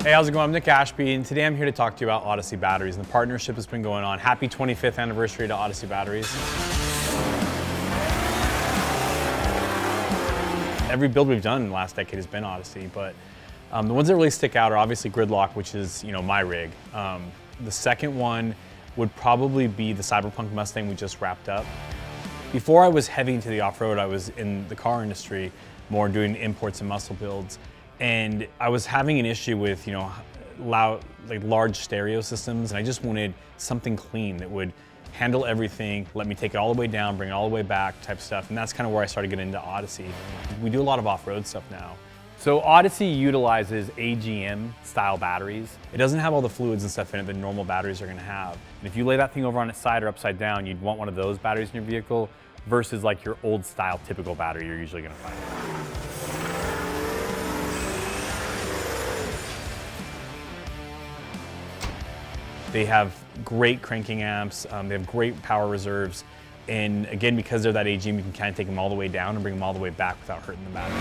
Hey, how's it going? I'm Nic Ashby, and today I'm here to talk to you about ODYSSEY batteries and the partnership that's been going on. Happy 25th anniversary to ODYSSEY batteries. Every build we've done in the last decade has been ODYSSEY, but the ones that really stick out are obviously Gridlock, which is my rig. The second one would probably be the Cyberpunk Mustang we just wrapped up. Before I was heavy into the off-road, I was in the car industry, more doing imports and muscle builds. And I was having an issue with, large stereo systems, and I just wanted something clean that would handle everything, let me take it all the way down, bring it all the way back type stuff. And that's kind of where I started getting into ODYSSEY. We do a lot of off-road stuff now. So ODYSSEY utilizes AGM style batteries. It doesn't have all the fluids and stuff in it that normal batteries are gonna have. And if you lay that thing over on its side or upside down, you'd want one of those batteries in your vehicle versus like your old style typical battery you're usually gonna find. They have great cranking amps, they have great power reserves, and again, because they're that AGM, you can kind of take them all the way down and bring them all the way back without hurting the battery.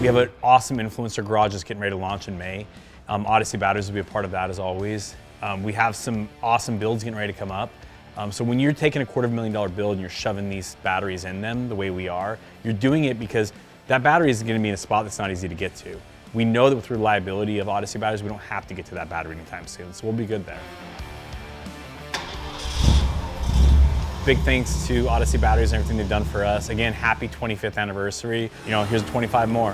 We have an awesome influencer garage that's getting ready to launch in May. ODYSSEY batteries will be a part of that as always. We have some awesome builds getting ready to come up. So when you're taking a $250,000 build and you're shoving these batteries in them the way we are, you're doing it because that battery is going to be in a spot that's not easy to get to. We know that with the reliability of ODYSSEY batteries, we don't have to get to that battery anytime soon, so we'll be good there. Big thanks to ODYSSEY batteries and everything they've done for us. Again, happy 25th anniversary. Here's 25 more.